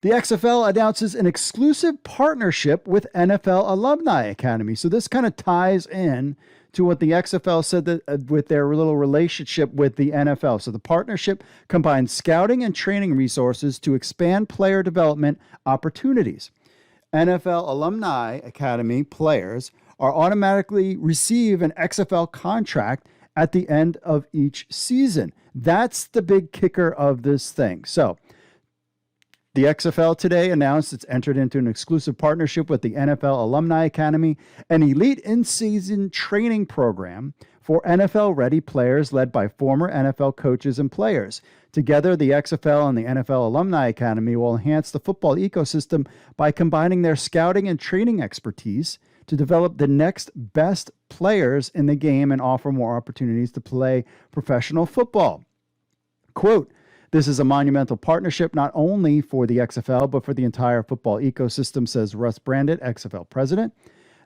The XFL announces an exclusive partnership with NFL Alumni Academy. So this kind of ties in to what the XFL said that with their little relationship with the NFL. So the partnership combines scouting and training resources to expand player development opportunities. NFL Alumni Academy players are automatically receive an XFL contract at the end of each season. That's the big kicker of this thing. So the XFL today announced it's entered into an exclusive partnership with the NFL Alumni Academy, an elite in-season training program for NFL-ready players led by former NFL coaches and players. Together, the XFL and the NFL Alumni Academy will enhance the football ecosystem by combining their scouting and training expertise to develop the next best players in the game and offer more opportunities to play professional football. Quote, "This is a monumental partnership not only for the XFL, but for the entire football ecosystem," says Russ Brandett, XFL president.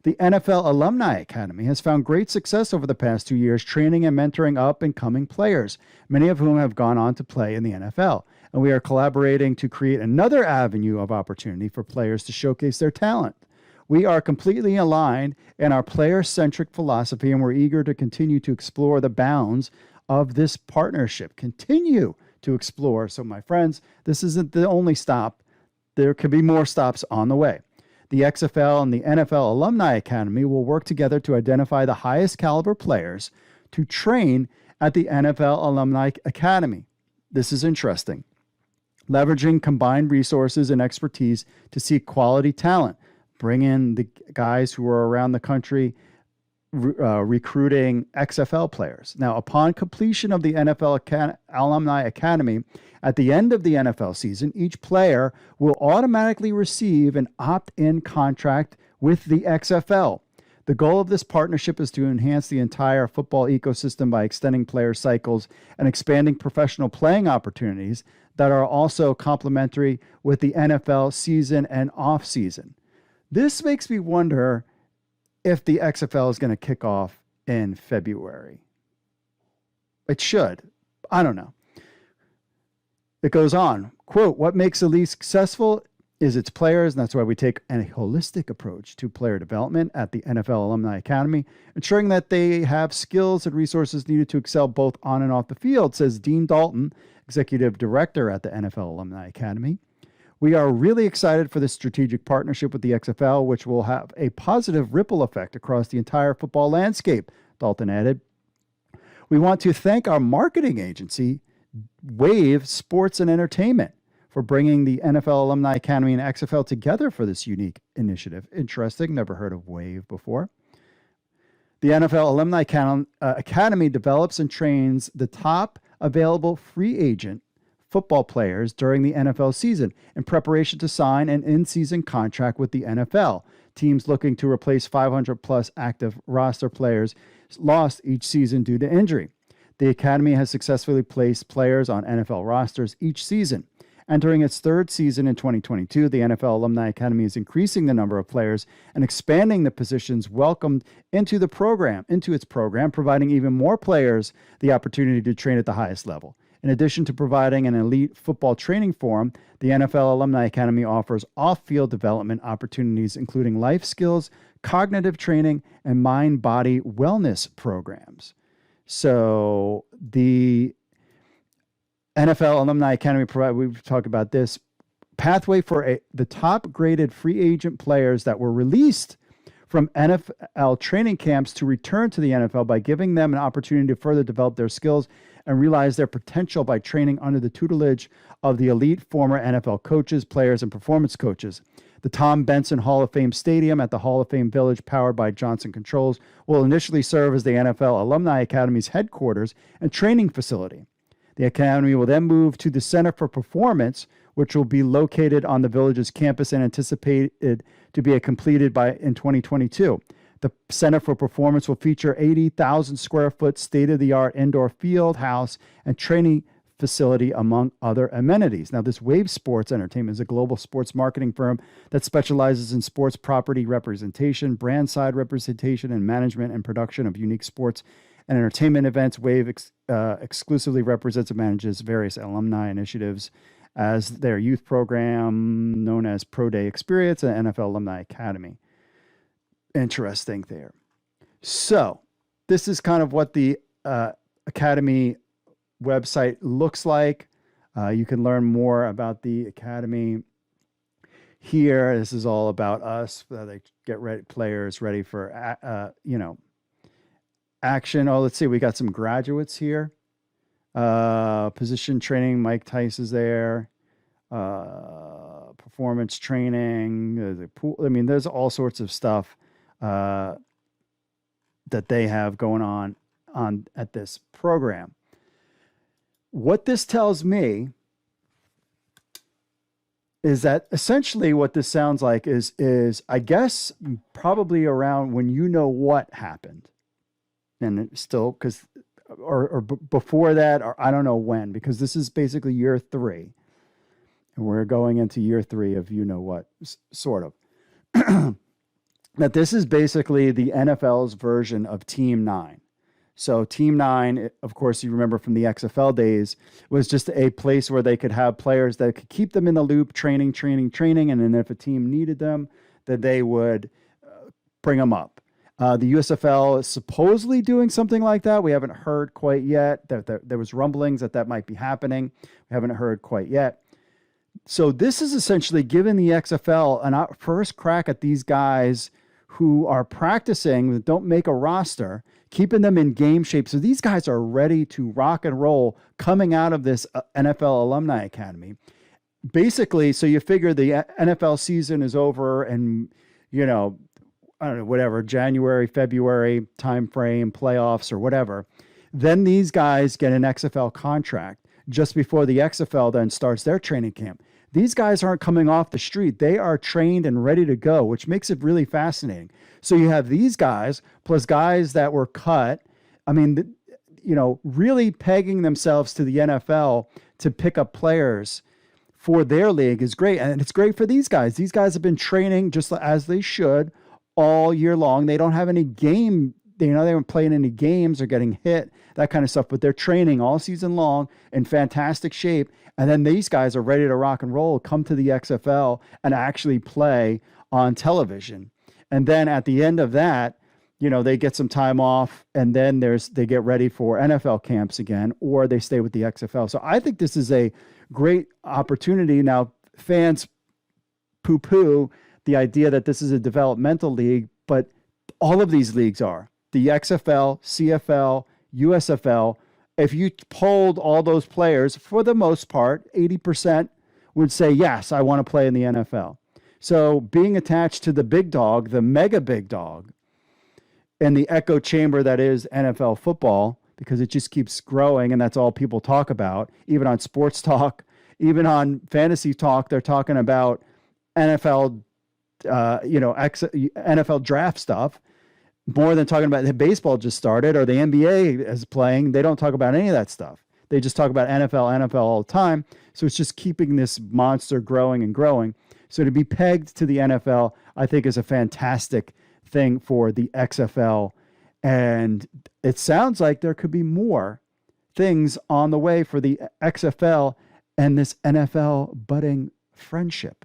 The NFL Alumni Academy has found great success over the past 2 years, training and mentoring up and coming players, many of whom have gone on to play in the NFL. And we are collaborating to create another avenue of opportunity for players to showcase their talent. We are completely aligned in our player-centric philosophy, and we're eager to continue to explore the bounds of this partnership. Continue to explore. So, my friends, this isn't the only stop. There could be more stops on the way. The XFL and the NFL Alumni Academy will work together to identify the highest caliber players to train at the NFL Alumni Academy. This is interesting. Leveraging combined resources and expertise to seek quality talent. Bring in the guys who are around the country recruiting XFL players. Now, upon completion of the NFL Alumni Academy, at the end of the NFL season, each player will automatically receive an opt-in contract with the XFL. The goal of this partnership is to enhance the entire football ecosystem by extending player cycles and expanding professional playing opportunities that are also complementary with the NFL season and off-season. This makes me wonder if the XFL is going to kick off in February. It should. I don't know. It goes on. Quote, "What makes the league successful is its players, and that's why we take a holistic approach to player development at the NFL Alumni Academy, ensuring that they have skills and resources needed to excel both on and off the field," says Dean Dalton, executive director at the NFL Alumni Academy. "We are really excited for this strategic partnership with the XFL, which will have a positive ripple effect across the entire football landscape," Dalton added. "We want to thank our marketing agency, Wave Sports and Entertainment, for bringing the NFL Alumni Academy and XFL together for this unique initiative." Interesting. Never heard of Wave before. The NFL Alumni Academy develops and trains the top available free agent football players during the NFL season in preparation to sign an in-season contract with the NFL. Teams looking to replace 500-plus active roster players lost each season due to injury. The Academy has successfully placed players on NFL rosters each season. Entering its third season in 2022, the NFL Alumni Academy is increasing the number of players and expanding the positions welcomed into its program, providing even more players the opportunity to train at the highest level. In addition to providing an elite football training forum, the NFL Alumni Academy offers off-field development opportunities, including life skills, cognitive training, and mind-body wellness programs. So the NFL Alumni Academy we've talked about this, pathway for the top-graded free agent players that were released from NFL training camps to return to the NFL by giving them an opportunity to further develop their skills and realize their potential by training under the tutelage of the elite former NFL coaches, players, and performance coaches. The Tom Benson Hall of Fame Stadium at the Hall of Fame Village, powered by Johnson Controls, will initially serve as the NFL Alumni Academy's headquarters and training facility. The Academy will then move to the Center for Performance, which will be located on the Village's campus and anticipated to be completed in 2022. The Center for Performance will feature 80,000 square foot state-of-the-art indoor field house and training facility, among other amenities. Now, this Wave Sports Entertainment is a global sports marketing firm that specializes in sports property representation, brand side representation, and management and production of unique sports and entertainment events. Wave exclusively represents and manages various alumni initiatives as their youth program known as Pro Day Experience at NFL Alumni Academy. Interesting there. So this is kind of what the Academy website looks like. You can learn more about the Academy here. This is all about us. They get players ready for, action. Oh, let's see. We got some graduates here. Position training. Mike Tice is there. Performance training. The pool. I mean, there's all sorts of stuff that they have going on at this program. What this tells me is that essentially what this sounds like is I guess probably around when what happened, and it's still or before that, or I don't know when, because this is basically year 3, and we're going into year 3 of what, sort of. That this is basically the NFL's version of Team 9. So Team 9, of course, you remember from the XFL days, was just a place where they could have players that could keep them in the loop, training. And then if a team needed them, then they would bring them up. The USFL is supposedly doing something like that. We haven't heard quite yet. There was rumblings that might be happening. We haven't heard quite yet. So this is essentially giving the XFL a first crack at these guys who are practicing, that don't make a roster, keeping them in game shape. So these guys are ready to rock and roll coming out of this NFL Alumni Academy. Basically, so you figure the NFL season is over and, I don't know, whatever, January, February timeframe, playoffs or whatever. Then these guys get an XFL contract just before the XFL then starts their training camp. These guys aren't coming off the street. They are trained and ready to go, which makes it really fascinating. So you have these guys plus guys that were cut. I mean, really pegging themselves to the NFL to pick up players for their league is great. And it's great for these guys. These guys have been training just as they should all year long. They don't have any game. They weren't playing any games or getting hit, that kind of stuff, but they're training all season long in fantastic shape. And then these guys are ready to rock and roll, come to the XFL and actually play on television. And then at the end of that, they get some time off, and then they get ready for NFL camps again, or they stay with the XFL. So I think this is a great opportunity. Now, fans poo-poo the idea that this is a developmental league, but all of these leagues are. The XFL, CFL, USFL, if you polled all those players, for the most part, 80% would say, yes, I want to play in the NFL. So being attached to the big dog, the mega big dog, and the echo chamber that is NFL football, because it just keeps growing, and that's all people talk about, even on sports talk, even on fantasy talk, they're talking about NFL, NFL draft stuff, more than talking about the baseball just started or the NBA is playing. They don't talk about any of that stuff. They just talk about NFL all the time. So it's just keeping this monster growing and growing. So to be pegged to the NFL, I think is a fantastic thing for the XFL. And it sounds like there could be more things on the way for the XFL and this NFL budding friendship.